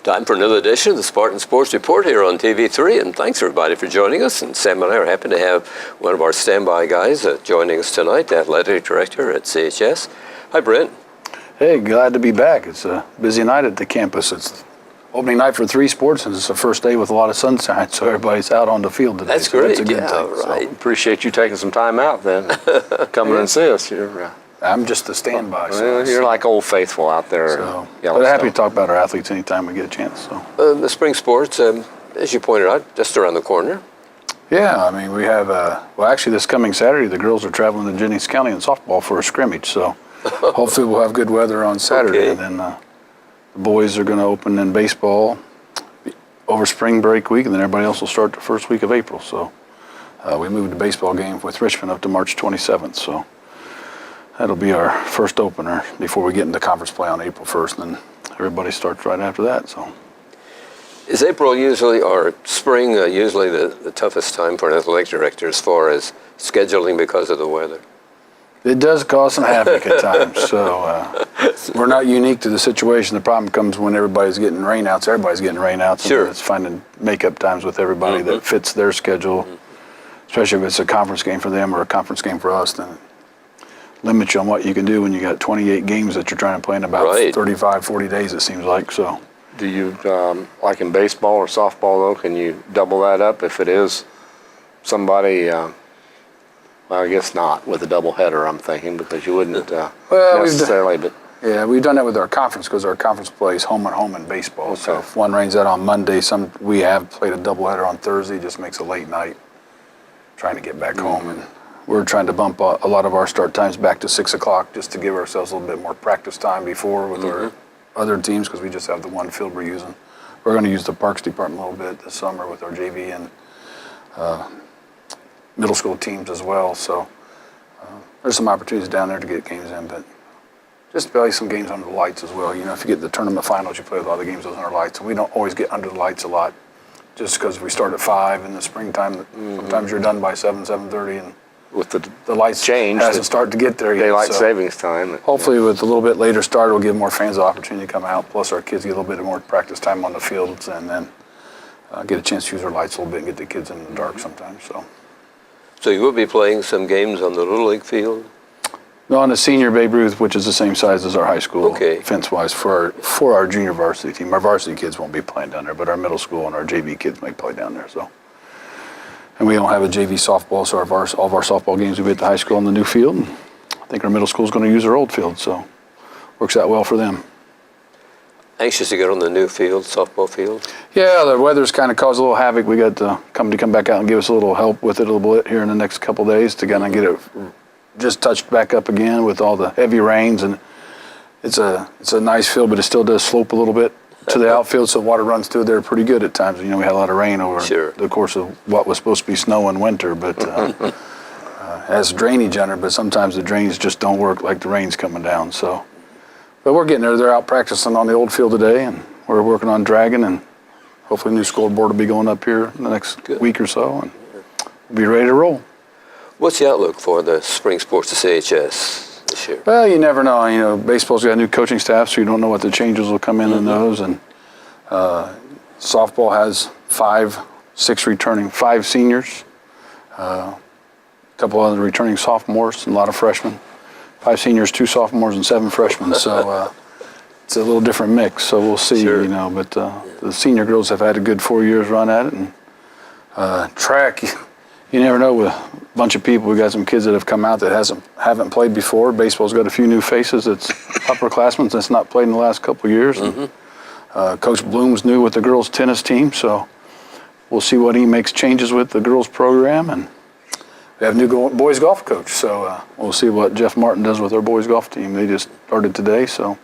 Time for another edition of the Spartan Sports Report here on TV3, and thanks everybody for joining us. And Sam and I are happy to have one of our standby guys joining us tonight, the athletic director at CHS. Hi, Brent. Hey, glad to be back. It's a busy night at the campus. It's opening night for 3 sports, and it's the first day with a lot of sunshine, so everybody's out on the field today. That's great. It's a good yeah, thing. right. So appreciate you taking some time out then, coming and see us. I'm just a standby. Well, you're like Old Faithful out there. But I'm happy to talk about our athletes anytime we get a chance. So The spring sports, as you pointed out, just around the corner. yeah, I mean, we have, well, actually this coming Saturday, the girls are traveling to Jennings County in softball for a scrimmage, so hopefully we'll have good weather on Saturday. Okay. And then the boys are going to open in baseball over spring break week, and then everybody else will start the first week of April. So we moved the baseball game with Richmond up to March 27th, so that'll be our first opener before we get into conference play on April 1st, and then everybody starts right after that. So, Is April usually, or spring usually the toughest time for an athletic director as far as scheduling because of the weather? it does cause some havoc at times, so we're not unique to the situation. The problem comes when everybody's getting rainouts. Everybody's getting rainouts. Sure. And it's finding make-up times with everybody that fits their schedule, especially if it's a conference game for them or a conference game for us, then limits you on what you can do when you got 28 games that you're trying to play in about Right. 35, 40 days, it seems like. So, Do you, like in baseball or softball though, can you double that up if it is somebody, well, I guess not with a doubleheader, I'm thinking, because you wouldn't Well, necessarily, but yeah, we've done that with our conference because our conference plays home and home in baseball. So Okay. if one rains out on Monday, we have played a doubleheader on Thursday. It just makes a late night trying to get back home. And we're trying to bump a lot of our start times back to 6 o'clock just to give ourselves a little bit more practice time before with our other teams, because we just have the one field we're using. We're going to use the Parks Department a little bit this summer with our JV and middle school teams as well. So there's some opportunities down there to get games in, but just play some games under the lights as well. You know, if you get the tournament finals, you play with all the games under the lights. And we don't always get under the lights a lot just because we start at 5 in the springtime. Sometimes you're done by 7, 7:30, and with the lights change, hasn't started to get there yet. daylight so savings time. hopefully with a little bit later start, it'll give more fans the opportunity to come out. Plus our kids get a little bit more practice time on the fields, and then get a chance to use our lights a little bit and get the kids in the dark sometimes. So you will be playing some games on the Little League field? No, on the senior Babe Ruth, which is the same size as our high school, Okay. fence-wise, for our junior varsity team. Our varsity kids won't be playing down there, but our middle school and our JV kids may play down there. So, and we don't have a JV softball, so all of our softball games will be at the high school in the new field. And I think our middle school is going to use our old field, so works out well for them. Anxious to get on the new field, softball field? Yeah, the weather's kind of caused a little havoc. We got the company come back out and give us a little help with it a little bit here in the next couple of days to kind of get it just touched back up again with all the heavy rains. And it's a nice field, but it still does slope a little bit to the outfield, so water runs through there pretty good at times. You know, we had a lot of rain over the course of what was supposed to be snow in winter, but it has drainage under, but sometimes the drains just don't work like the rain's coming down. So, but we're getting there. They're out practicing on the old field today, and we're working on dragging, and hopefully a new scoreboard will be going up here in the next week or so, and we'll be ready to roll. What's the outlook for the spring sports at CHS this year? Well, you never know. You know, baseball's got a new coaching staff, so you don't know what the changes will come in those. And softball has 5 seniors, a couple other returning sophomores, and a lot of freshmen. 5 seniors, 2 sophomores, and 7 freshmen. So it's a little different mix. So we'll see. Sure. You know, but the senior girls have had a good 4 years run at it, and track. You never know with a bunch of people. We got some kids that have come out that haven't played before. Baseball's got a few new faces. It's upperclassmen that's not played in the last couple of years. And, Coach Bloom's new with the girls tennis team, so we'll see what he makes changes with the girls program. And we have a new boys golf coach, so we'll see what Jeff Martin does with our boys golf team. They just started today, so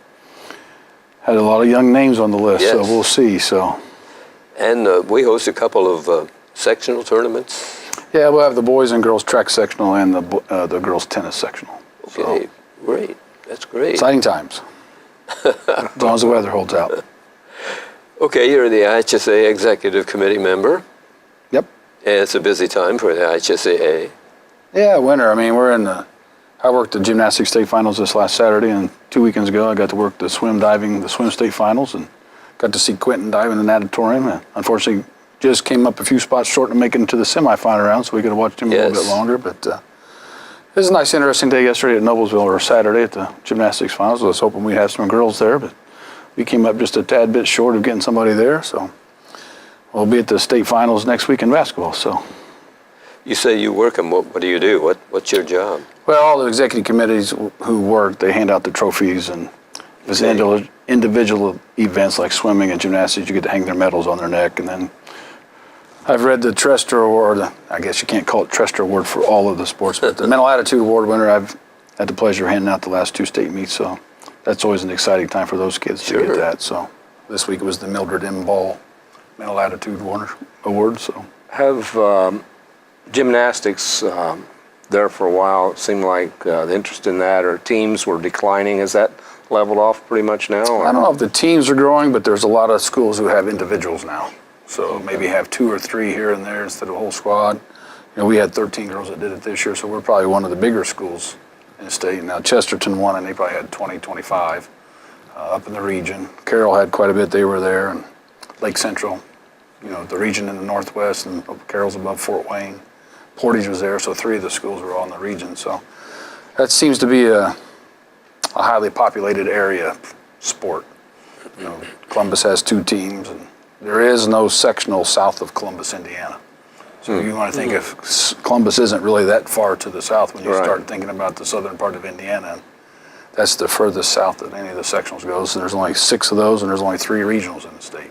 had a lot of young names on the list. Yes. So we'll see. So, and we host a couple of sectional tournaments. yeah, we'll have the boys and girls track sectional and the girls tennis sectional. Okay, So, great. That's great. exciting times, as long as the weather holds out. Okay, you're the IHSA Executive Committee member, Yep. and it's a busy time for the IHSAA. Yeah, winter. I mean, I worked the gymnastics state finals this last Saturday, and 2 weekends ago I got to work the swim state finals, and got to see Quentin dive in the natatorium. And unfortunately, just came up a few spots short of making it to the semifinal round, so we could have watched him a little bit longer. But it was a nice, interesting day yesterday at Noblesville, or Saturday at the gymnastics finals. I was hoping we'd have some girls there, but we came up just a tad bit short of getting somebody there. So we'll be at the state finals next week in basketball. So. You say you work, and what do you do? What's your job? Well, all the executive committees who work, they hand out the trophies, and if it's individual events like swimming and gymnastics, you get to hang their medals on their neck. And then I've read the Trester Award. I guess you can't call it Trester Award for all of the sports, but the Mental Attitude Award winner, I've had the pleasure of handing out the last 2 state meets, so that's always an exciting time for those kids to get that. So this week it was the Mildred M. Ball Mental Attitude Award. So have gymnastics there for a while, it seemed like the interest in that or teams were declining. Has that leveled off pretty much now? Or? I don't know if the teams are growing, but there's a lot of schools who have individuals now. So maybe have 2 or 3 here and there instead of a whole squad. You know, we had 13 girls that did it this year, so we're probably one of the bigger schools in the state. Now Chesterton won, and they probably had 20, 25 up in the region. Carroll had quite a bit. They were there, and Lake Central, you know, the region in the northwest, and Carroll's above Fort Wayne. Portage was there, so 3 of the schools were all in the region. So that seems to be a highly populated area sport. You know, Columbus has 2 teams, and there is no sectional south of Columbus, Indiana. So you want to think if Columbus isn't really that far to the south when you start thinking about the southern part of Indiana. And that's the furthest south that any of the sectionals goes. So there's only 6 of those, and there's only 3 regionals in the state.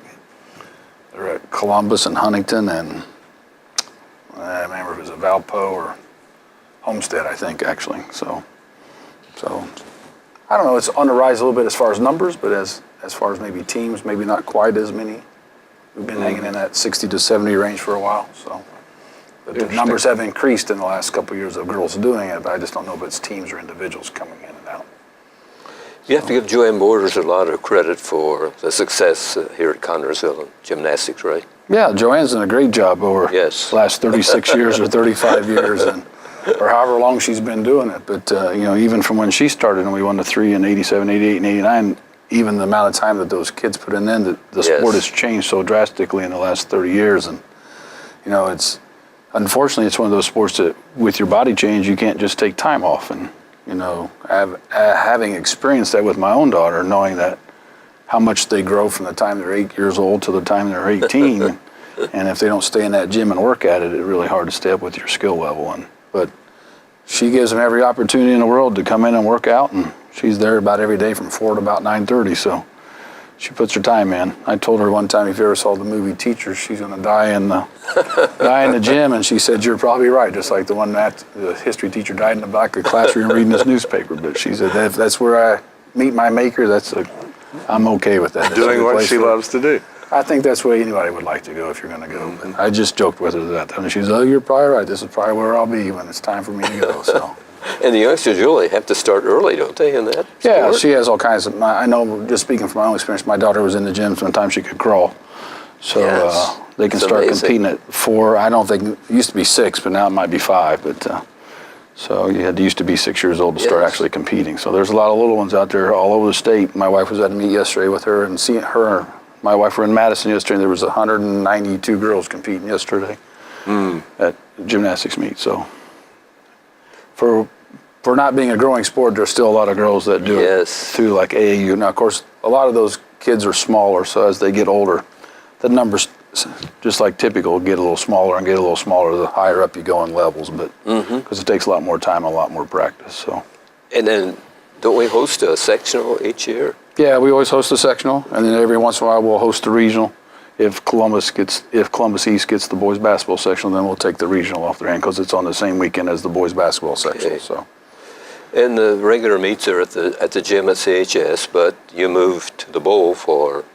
They're at Columbus and Huntington, and I don't remember if it was a Valpo or Homestead, I think, actually. So I don't know. It's on the rise a little bit as far as numbers, but as far as maybe teams, maybe not quite as many. We've been hanging in that 60 to 70 range for a while. So but the numbers have increased in the last couple of years of girls doing it, but I just don't know if it's teams or individuals coming in and out. You have to give Joanne Borders a lot of credit for the success here at Connersville in gymnastics, right? Yeah, Joanne's done a great job over the last 36 years or 35 years, or however long she's been doing it. But, you know, even from when she started and we won the 3 in 87, 88, and 89, even the amount of time that those kids put in, the sport has changed so drastically in the last 30 years. And, you know, unfortunately, it's one of those sports that with your body change, you can't just take time off. And, you know, having experienced that with my own daughter, knowing that how much they grow from the time they're 8 years old to the time they're 18. And if they don't stay in that gym and work at it, it's really hard to stay up with your skill level. But she gives them every opportunity in the world to come in and work out, and she's there about every day from 4 to about 9:30. So she puts her time in. I told her one time, if you ever saw the movie Teachers, she's going to die in the gym, and she said, "You're probably right." Just like the one that the history teacher died in the back of the classroom reading this newspaper. But she said, if that's where I meet my maker, I'm okay with that. Doing what she loves to do. I think that's where anybody would like to go if you're going to go. But I just joked with her that. And she said, "Oh, you're probably right. This is probably where I'll be when it's time for me to go." So. And the youngsters really have to start early, don't they, in that Yeah, sport? she has all kinds of, I know, just speaking from my own experience, my daughter was in the gym sometimes she could crawl. So they can start competing at 4. I don't think, it used to be 6, but now it might be 5. But so you used to be 6 years old to start actually competing. So there's a lot of little ones out there all over the state. My wife was at a meet yesterday with her, and seeing her, my wife were in Madison yesterday, and there was 192 girls competing yesterday at gymnastics meet. So for not being a growing sport, there's still a lot of girls that do it through like AAU. Now, of course, a lot of those kids are smaller, so as they get older, the numbers, just like typical, get a little smaller and get a little smaller the higher up you go in levels, but because it takes a lot more time and a lot more practice. So. And then don't we host a sectional each year? Yeah, we always host a sectional, and then every once in a while we'll host a regional. If Columbus East gets the boys basketball sectional, then we'll take the regional off their hand because it's on the same weekend as the boys basketball sectional. So. And the regular meets are at the gym at CHS, but you moved to the bowl for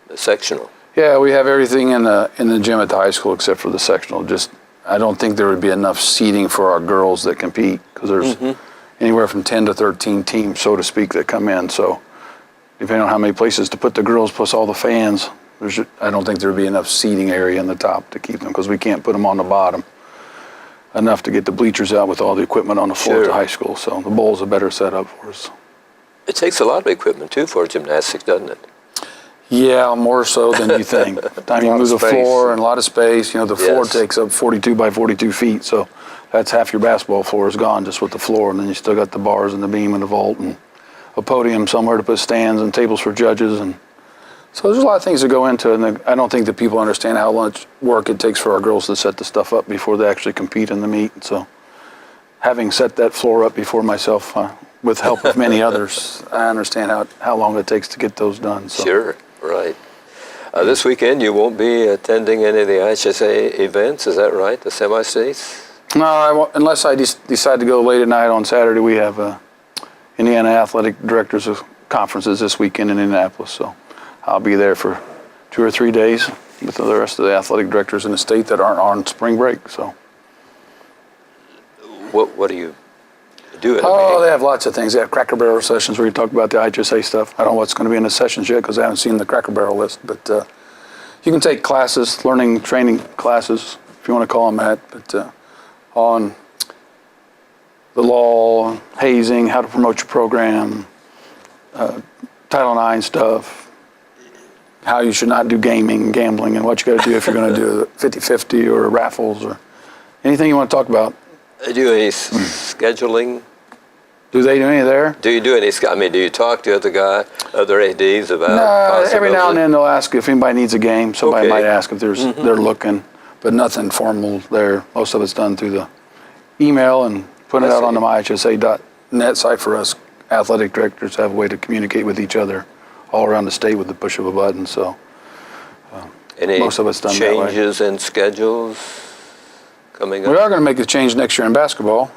the sectional. Yeah, we have everything in the gym at the high school except for the sectional. Just I don't think there would be enough seating for our girls that compete because there's anywhere from 10 to 13 teams, so to speak, that come in. So depending on how many places to put the girls plus all the fans, I don't think there would be enough seating area in the top to keep them because we can't put them on the bottom enough to get the bleachers out with all the equipment on the floor at the high school. So the bowl's a better setup for us. It takes a lot of equipment, too, for gymnastics, doesn't it? Yeah, more so than you think. By the time you move the floor and a lot of space, the floor Yes. takes up 42 by 42 feet, so that's half your basketball floor is gone just with the floor, and then you still got the bars and the beam and the vault and a podium somewhere to put stands and tables for judges, and so there's a lot of things that go into it, and I don't think that people understand how much work it takes for our girls to set the stuff up before they actually compete in the meet. So having set that floor up before myself, with help of many others, I understand how long it takes to get those done. So. Sure, right. This weekend you won't be attending any of the IHSA events, is that right? The semi-states? No, I won't, unless I decide to go late at night on Saturday. We have Indiana Athletic Directors Conferences this weekend in Indianapolis, so I'll be there for 2 or 3 days with the rest of the athletic directors in the state that aren't on spring break. So. What do you do? Oh, they have lots of things. They have Cracker Barrel sessions where you talk about the IHSA stuff. I don't know what's going to be in the sessions yet because I haven't seen the Cracker Barrel list. But you can take classes, learning, training classes, if you want to call them that, but on the law, hazing, how to promote your program, Title IX stuff, how you should not do gaming, gambling, and what you got to do if you're going to do 50-50 or raffles or anything you want to talk about. Do any scheduling? Do they do any there? Do you do any? Do you talk to other ADs about? No, every now and then they'll ask if anybody needs a game. Somebody might ask if there's they're looking, but nothing formal there. Most of it's done through the email and putting it out on the myhsa.net site for us athletic directors to have a way to communicate with each other all around the state with the push of a button. So most of it's done that way. Changes in schedules coming up? We are going to make a change next year in basketball.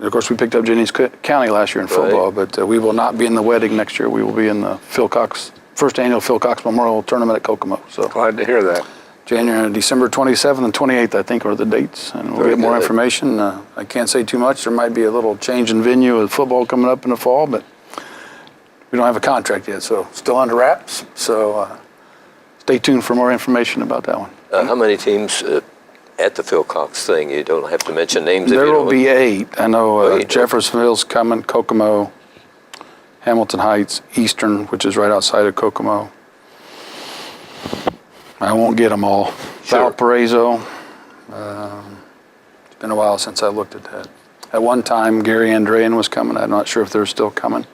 Of course, we picked up Jennings County last year in football, but we will not be in the wedding next year. We will be in the first annual Phil Cox Memorial Tournament at Kokomo. So Glad to hear that. December 27th and 28th, I think, are the dates, and we'll get more information. I can't say too much. There might be a little change in venue with football coming up in the fall, but we don't have a contract yet, so still under wraps. So stay tuned for more information about that one. How many teams at the Phil Cox thing? You don't have to mention names. There will be 8. I know Jeffersonville's coming, Kokomo, Hamilton Heights, Eastern, which is right outside of Kokomo. I won't get them all. Sure. Valparaiso. It's been a while since I looked at that. At one time, Gary Andrean was coming. I'm not sure if they're still coming.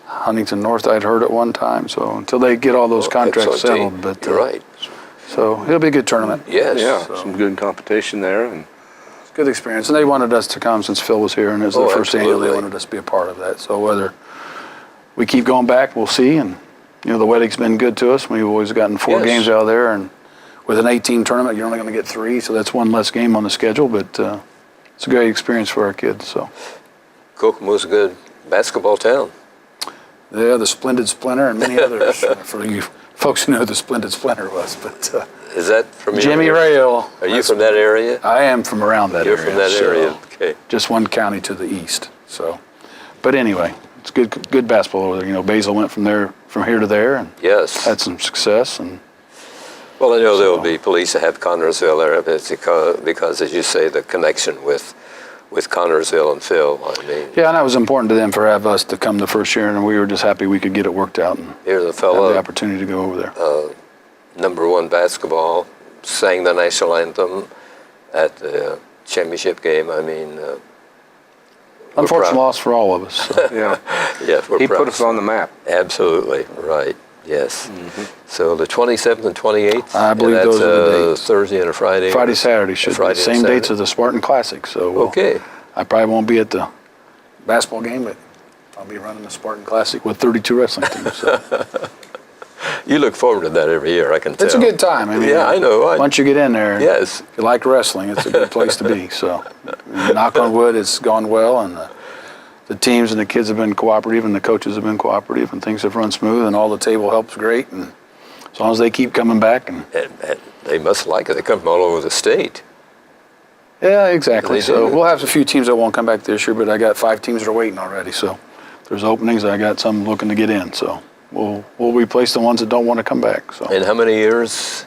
Huntington North, I'd heard at one time. So until they get all those contracts settled, but you're right. So it'll be a good tournament. Yes. Yeah, So. some good competition there. And It's a good experience. And they wanted us to come since Phil was here, and it was their first annual. They wanted us to be a part of that. So whether we keep going back, we'll see. And, the wedding's been good to us. We've always gotten 4 games out of there. And with an 18 tournament, you're only going to get 3. So that's one less game on the schedule. But it's a great experience for our kids. So Kokomo's a good basketball town. Yeah, the Splendid Splinter and many others for you folks who know who the Splendid Splinter was. But is that from Jimmy Rail. Are you from that area? I am from around that area. You're from that area. Okay. Just one county to the east. So, but anyway, it's good basketball over there. Basil went from here to there, and had some success. And well, I know there will be police that have Connorsville there, but it's because, as you say, the connection with Connorsville and Phil. Yeah, and that was important to them for us to come the first year, and we were just happy we could get it worked out and here's a fellow have the opportunity to go over there. #1 basketball, sang the national anthem at the championship game. Unfortunate loss for all of us. So. yeah, he put us on the map. Absolutely, right. Yes. So the 27th and 28th. I believe those are the dates. Thursday and a Friday. Friday, Saturday should be. Same dates as the Spartan Classic. So I probably won't be at the basketball game, but I'll be running the Spartan Classic with 32 wrestling teams. So. You look forward to that every year, I can tell. It's a good time. I know. Once you get in there, if you like wrestling, it's a good place to be. So, knock on wood, it's gone well, and the teams and the kids have been cooperative, and the coaches have been cooperative, and things have run smooth, and all the table help's great, and as long as they keep coming back. And they must like it. They come from all over the state. Yeah, exactly. So we'll have a few teams that won't come back this year, but I got 5 teams that are waiting already. So if there's openings, I got some looking to get in. So we'll replace the ones that don't want to come back. So. And how many years?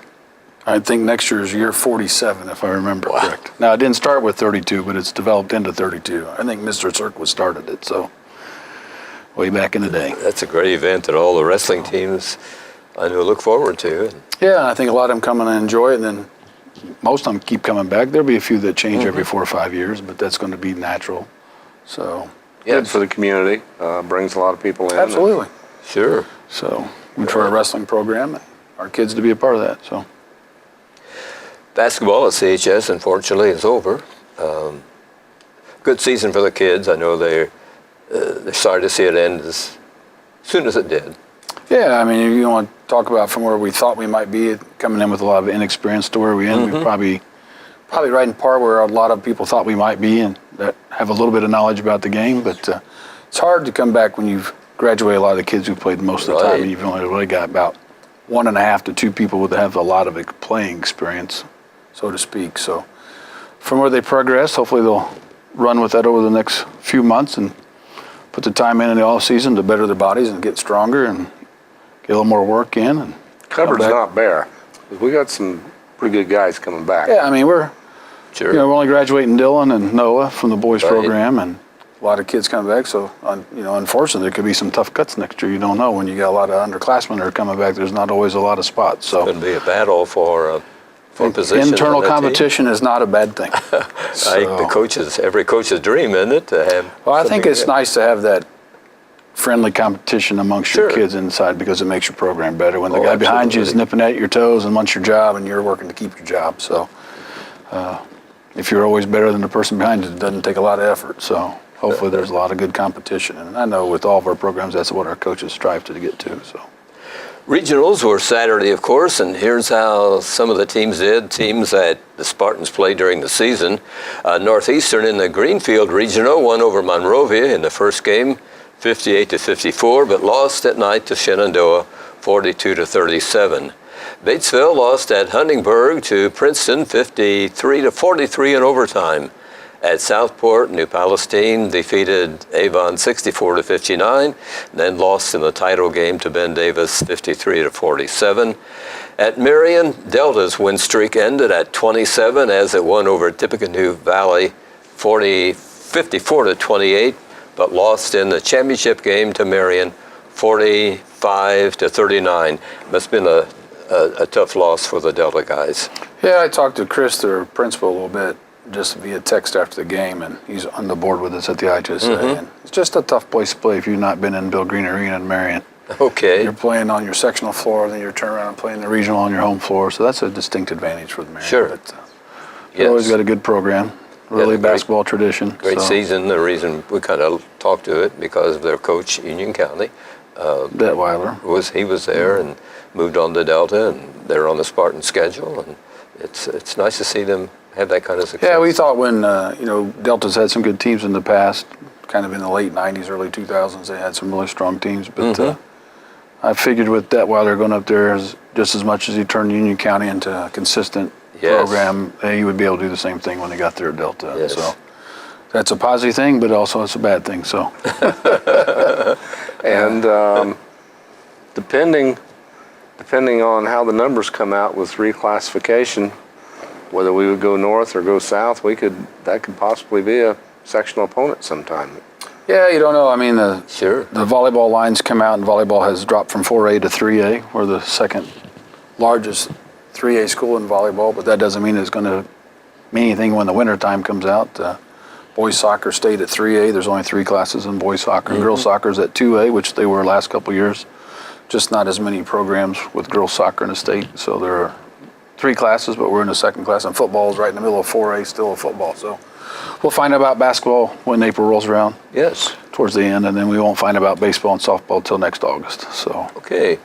I think next year is year 47, if I remember correct. Now, it didn't start with 32, but it's developed into 32. I think Mr. Cirque started it, so way back in the day. That's a great event that all the wrestling teams I know look forward to. Yeah, I think a lot of them come and enjoy it, and then most of them keep coming back. There'll be a few that change every 4 or 5 years, but that's going to be natural. So Good for the community. Brings a lot of people in. absolutely. Sure. So good for our wrestling program, our kids to be a part of that. So Basketball at CHS, unfortunately, is over. Good season for the kids. I know they're sorry to see it end as soon as it did. yeah, I mean, if you want to talk about from where we thought we might be, coming in with a lot of inexperience to where we end, we're probably right in par where a lot of people thought we might be, and that have a little bit of knowledge about the game. But it's hard to come back when you've graduated a lot of the kids who played most of the time, and you've only really got about 1.5 to 2 people that have a lot of playing experience, so to speak. So from where they progress, hopefully they'll run with that over the next few months and put the time in the off season to better their bodies and get stronger and get a little more work in. And Cupboard's not bare. We got some pretty good guys coming back. yeah, I mean, we're Sure. we're only graduating Dylan and Noah from the boys Right. program, and a lot of kids coming back. So unfortunately, there could be some tough cuts next year. You don't know when you got a lot of underclassmen that are coming back. There's not always a lot of spots. So Going to be a battle for positions. internal on that team. competition is not a bad thing. The coaches, every coach's dream, isn't it, to have? Well, I think something it's that- nice to have that friendly competition amongst your Sure. kids inside, because it makes your program better when the Oh, guy behind you is absolutely. nipping at your toes and wants your job and you're working to keep your job. So if you're always better than the person behind you, it doesn't take a lot of effort. So hopefully there's a lot of good competition. And I know with all of our programs, that's what our coaches strive to get to. So Regionals were Saturday, of course, and here's how some of the teams did. Teams that the Spartans played during the season. Northeastern in the Greenfield Regional won over Monrovia in the first game, 58-54, but lost at night to Shenandoah, 42-37. Batesville lost at Huntingburg to Princeton, 53-43 in overtime. At Southport, New Palestine defeated Avon 64-59, then lost in the title game to Ben Davis 53-47. At Marion, Delta's win streak ended at 27 as it won over Tippecanoe Valley 54-28, but lost in the championship game to Marion 45-39. Must have been a tough loss for the Delta guys. yeah, I talked to Chris, their principal, a little bit just via text after the game, and he's on the board with us at the IHSA. And it's just a tough place to play if you've not been in Bill Green Arena in Marion. Okay. You're playing on your sectional floor, then you're turning around and playing the regional on your home floor, so that's a distinct advantage for the Marion. Sure. But they've always got a good program, really great- basketball tradition. Great so, season. The reason we kind of talked to it because of their coach, Union County. Detweiler. He was there and moved on to Delta, and they're on the Spartan schedule, and it's nice to see them have that kind of success. Yeah, we thought when, Delta's had some good teams in the past, kind of in the late 90s, early 2000s, they had some really strong teams, but I figured with Detweiler going up there just as much as he turned Union County into a consistent program, he would be able to do the same thing when he got there at Delta. Yes. So that's a positive thing, but also it's a bad thing. So And depending on how the numbers come out with reclassification, whether we would go north or go south, that could possibly be a sectional opponent sometime. yeah, you don't know. I mean, Sure. the volleyball lines come out, and volleyball has dropped from 4A to 3A. We're the second largest 3A school in volleyball, but that doesn't mean it's going to mean anything when the winter time comes out. Boys soccer stayed at 3A. There's only 3 classes in boys soccer. And girls soccer's at 2A, which they were last couple of years. Just not as many programs with girls soccer in the state. So there are 3 classes, but we're in the second class. And football is right in the middle of 4A, still a football. So we'll find out about basketball when April rolls around Yes. towards the end, and then we won't find out about baseball and softball till next August. So Okay.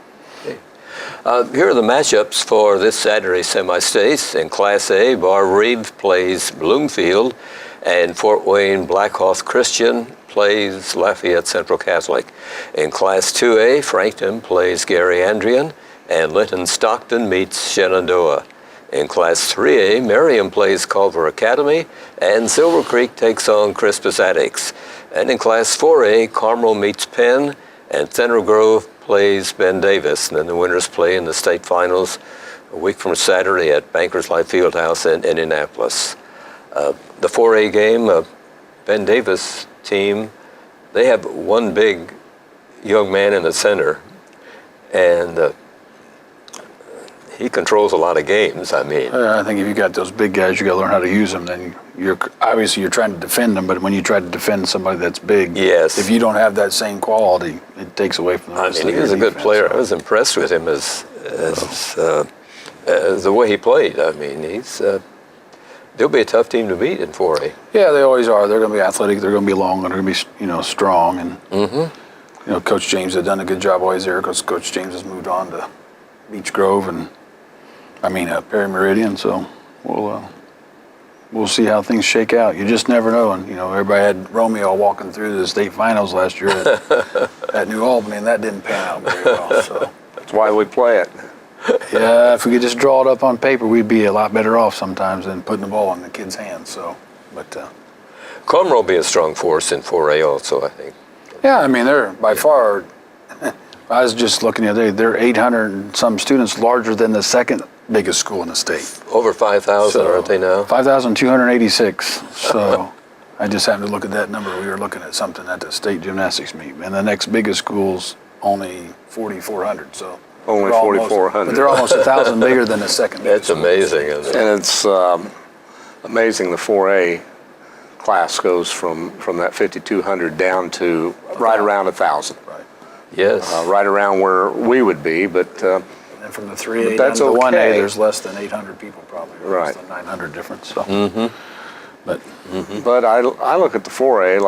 Here are the matchups for this Saturday semi-states. In Class A, Bar Reeve plays Bloomfield, and Fort Wayne Blackhawk Christian plays Lafayette Central Catholic. In Class 2A, Frankton plays Gary Andrian, and Linton Stockton meets Shenandoah. In Class 3A, Merriam plays Culver Academy, and Silver Creek takes on Crispus Attucks. And in Class 4A, Carmel meets Penn, and Center Grove plays Ben Davis. And then the winners play in the state finals a week from Saturday at Bankers Life Fieldhouse in Indianapolis. The 4A game, Ben Davis team, they have one big young man in the center, and he controls a lot of games. I mean, I think if you got those big guys, you got to learn how to use them. Then you're trying to defend them, but when you try to defend somebody that's big, yes, if you don't have that same quality, it takes away from the rest of he was a good player. I was impressed with him as the way he played. I mean, they'll be a tough team to beat in 4A. Yeah, they always are. They're going to be athletic. They're going to be long, and they're going to be strong. And Coach James has done a good job always there because Coach James has moved on to Beech Grove and Perry Meridian. So we'll see how things shake out. You just never know. And everybody had Romeo walking through the state finals last year at New Albany, and that didn't pan out very well. So That's why we play it. yeah, if we could just draw it up on paper, we'd be a lot better off sometimes than putting the ball in the kids' hands. So, but Conroe will be a strong force in 4A also, I think. yeah, they're by far. I was just looking the other day. They're 800 and some students larger than the second biggest school in the state. Over 5,000, aren't they now? 5,286. So I just happened to look at that number. We were looking at something at the state gymnastics meet, and the next biggest school's only 4,400. So Only they're almost- 4,400. But they're almost 1,000 bigger than the second biggest. That's amazing, isn't it? And it's amazing the 4A class goes from that 5,200 down to right around 1,000. Right. Yes. Right around where we would be, but And from the 3A But down that's to the 1A, okay. there's less than 800 people probably. Or Right. Less than 900 difference. So. But I look at the 4A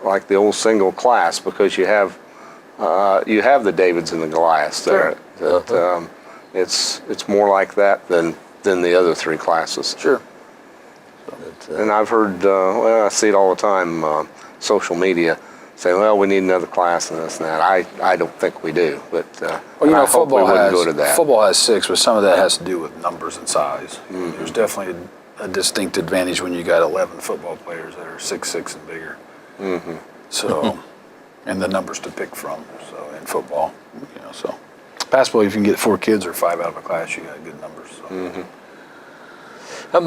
like the old single class because you have the Davids and the Goliaths there. Sure. That, it's more like that than the other three classes. Sure. And I've heard, I see it all the time, social media saying, well, we need another class and this and that. I don't think we do, but I hope we wouldn't go to that. Football has 6, but some of that has to do with numbers and size. There's definitely a distinct advantage when you got 11 football players that are 6'6" and bigger. So, and the numbers to pick from. So in football, so basketball, if you can get 4 kids or 5 out of a class, you got good numbers. So. Who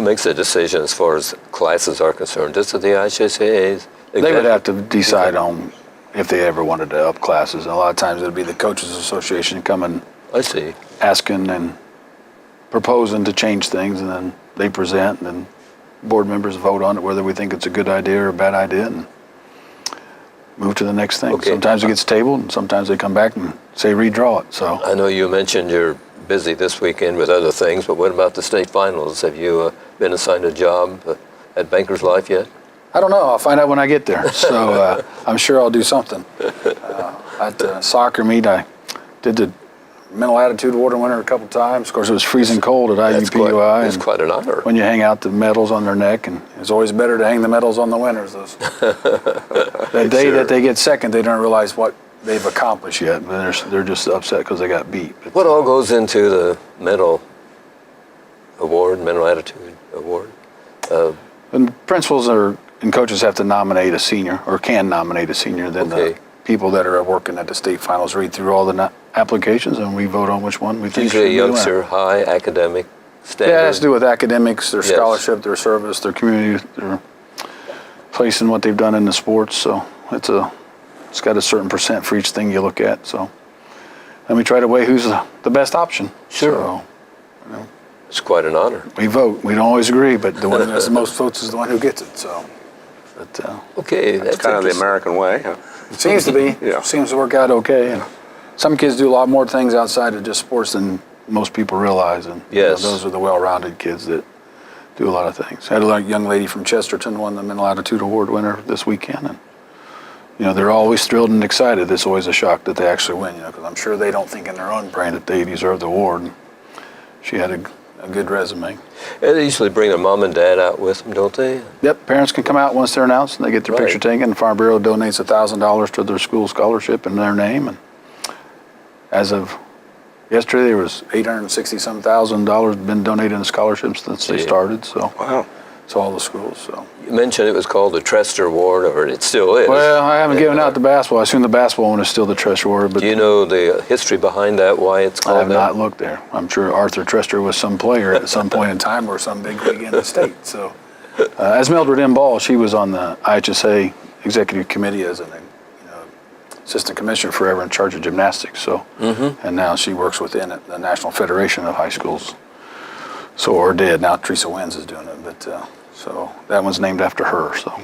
makes that decision as far as classes are concerned? Is it the IHSAAs? They would have to decide on if they ever wanted to up classes. And a lot of times it would be the Coaches Association coming, I see. asking and proposing to change things, and then they present, and then board members vote on it, whether we think it's a good idea or a bad idea, and move to the next thing. Okay. Sometimes it gets tabled, and sometimes they come back and say redraw it. So I know you mentioned you're busy this weekend with other things, but what about the state finals? Have you been assigned a job at Bankers Life yet? I don't know. I'll find out when I get there. So I'm sure I'll do something. At the soccer meet, I did the mental attitude award winner a couple times. Of course, it was freezing cold at IUPUI. That's quite an honor. When you hang out the medals on their neck, and it's always better to hang the medals on the winners. The day that they get second, they don't realize what they've accomplished yet. They're just upset because they got beat. But, What all goes into the mental attitude award? and principals and coaches have to nominate a senior, or can nominate a senior. Then Okay. the people that are working at the state finals read through all the applications, and we vote on which one we think should Usually a be the winner. youngster, high academic standard. Yeah, it has to do with academics, their Yes. scholarship, their service, their community, their place in what they've done in the sports. So it's got a certain percent for each thing you look at. So, and we try to weigh who's the best option. Sure. So It's quite an honor. we vote. We don't always agree, but the one who has the most votes is the one who gets it. So, but Okay, That's kind of the American way. Huh? it seems to be. Yeah. Seems to work out okay. And some kids do a lot more things outside of just sports than most people realize. And Yes. those are the well-rounded kids that do a lot of things. I had a young lady from Chesterton won the Mental Attitude Award winner this weekend, and they're always thrilled and excited. It's always a shock that they actually win, because I'm sure they don't think in their own brain that they deserve the award. And she had a good resume. And they usually bring their mom and dad out with them, don't they? Yep, parents can come out once they're announced, and they get their Right. picture taken. Farm Bureau donates $1,000 to their school scholarship in their name, and as of yesterday, there was $860-some thousand been donated in scholarships since they Gee. started. So Wow. to all the schools. So. You mentioned it was called the Trester Award, or it still is. Well, I haven't given out the. the basketball. I assume the basketball one is still the Trester Award, but Do you know the history behind that, why it's I called have that? not looked there. I'm sure Arthur Trester was some player at some point in time or some big league in the state. So, as Mildred M. Ball, she was on the IHSA executive committee as an assistant commissioner forever in charge of gymnastics. So, and now she works within it, the National Federation of High Schools. So, or did. Now Teresa Wins is doing it, but so that one's named after her. So,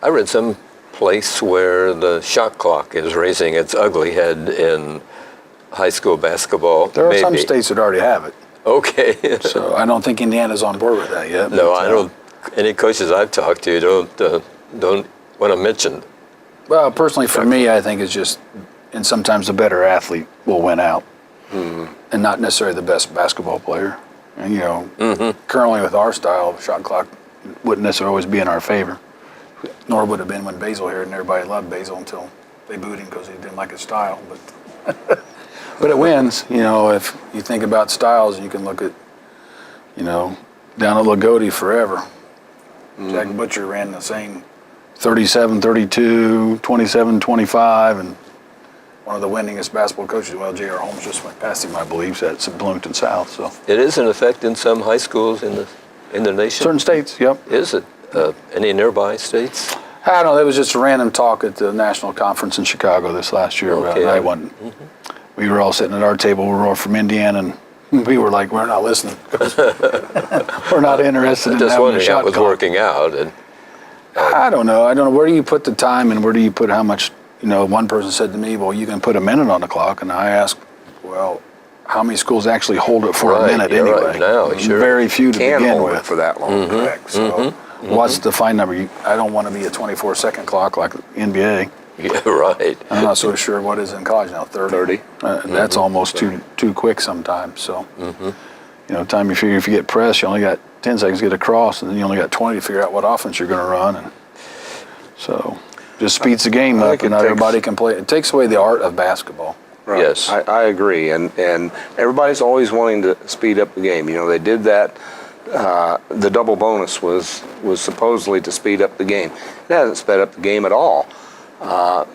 I read some place where the shot clock is raising its ugly head in high school basketball. There are some states that already have it. Okay. So I don't think Indiana's on board with that yet. No, I don't. Any coaches I've talked to don't want to mention. Well, personally, for me, I think it's just, and sometimes the better athlete will win out, and not necessarily the best basketball player. And currently with our style, the shot clock wouldn't necessarily always be in our favor. Nor would have been when Basil here, and everybody loved Basil until they booed him because he didn't like his style. But but it wins. If you think about styles, you can look at, down at Lagodi forever. Jack Butcher ran the same 37-32, 27-25, and one of the winningest basketball coaches. Well, J.R. Holmes just went past him, I believe, at Bloomington South. So it is in effect in some high schools in the nation. Certain states, yep. Is it? Any nearby states? I don't know. It was just a random talk at the national conference in Chicago this last year. Okay. We were all sitting at our table. We were all from Indiana, and we were like, we're not listening. We're not interested in just having wondering a shot how it was clock. working out. And I don't know. Where do you put the time and where do you put how much? One person said to me, well, you can put a minute on the clock. And I asked, well, how many schools actually hold it for a minute anyway? Right now, sure. Very few to Can begin hold with. it for that long. Correct. So what's the fine number? I don't want to be a 24-second clock like the NBA. yeah, right. I'm not so sure what is in college now. 30. That's almost too quick sometimes. So, time you figure if you get pressed, you only got 10 seconds to get across, and then you only got 20 to figure out what offense you're going to run. And so, just speeds the game up, and not everybody can play. It takes away the art of basketball. Right. Yes. I agree, and everybody's always wanting to speed up the game. They did that. The double bonus was supposedly to speed up the game. It hasn't sped up the game at all.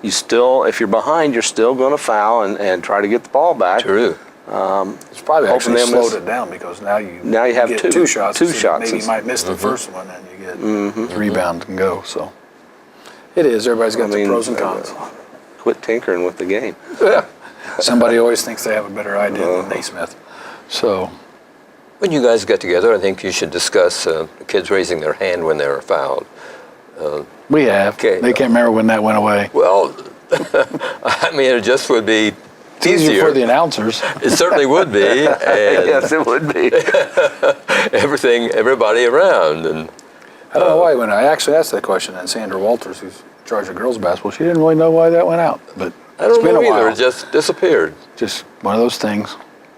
You still, if you're behind, you're still going to foul and try to get the ball back. True. It's probably actually slowed it down because now you have get two shots. Two shots. Maybe you might miss the first one, and you get the rebound and go. So it is. Everybody's got the pros and cons. Quit tinkering with the game. Somebody always thinks they have a better idea than Naismith. So When you guys get together, I think you should discuss kids raising their hand when they're fouled. we have. Okay. They can't remember when that went away. Well, I mean, it just would be It's easier for the announcers. It certainly would be. And Yes, it would be. everybody around. And I don't know why. When I actually asked that question, and Sandra Walters, who's in charge of girls basketball, she didn't really know why that went out. But I don't it's been know a either. while. It just disappeared. Just one of those things.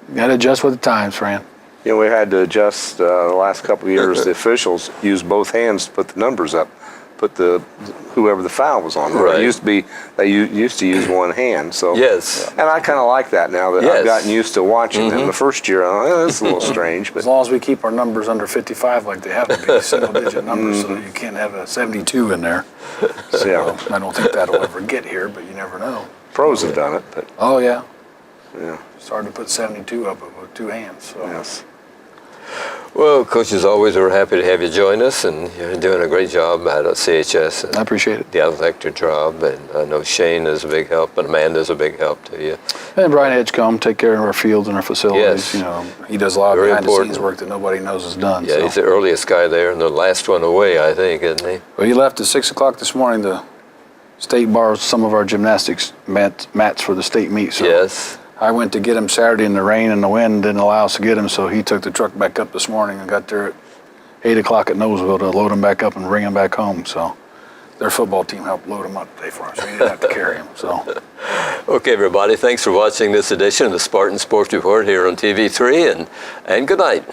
You got to adjust with the times, Fran. We had to adjust the last couple of years. The officials used both hands to put the numbers up, put whoever the foul was on. Right. It used to be they used to use one hand. So Yes. and I kind of like that now that I've gotten used to watching them. The first year, it's a little strange, but As long as we keep our numbers under 55 like they have to be, single-digit numbers, so you can't have a 72 in there. So yeah, I don't think that'll ever get here, but you never know. pros have done it. But Oh, yeah. yeah, It's hard to put 72 up with two hands. So. yes. Well, Coach, as always, we're happy to have you join us, and you're doing a great job at CHS. I appreciate it. The athletic job, and I know Shane is a big help, and Amanda's a big help to you. And Brian Edgecombe, take care of our fields and our facilities. Yes. He does a lot of Very behind-the-scenes important. work that nobody knows is done. Yeah, so. he's the earliest guy there, and the last one away, I think, isn't he? Well, he left at 6 o'clock this morning. The state borrows some of our gymnastics mats for the state meet. So Yes. I went to get him Saturday, and the rain and the wind didn't allow us to get him, so he took the truck back up this morning and got there at 8 o'clock at Noseville to load him back up and bring him back home. So their football team helped load him up today for him, so he didn't have to carry him. So Okay, everybody, thanks for watching this edition of the Spartan Sports Report here on TV3, and good night.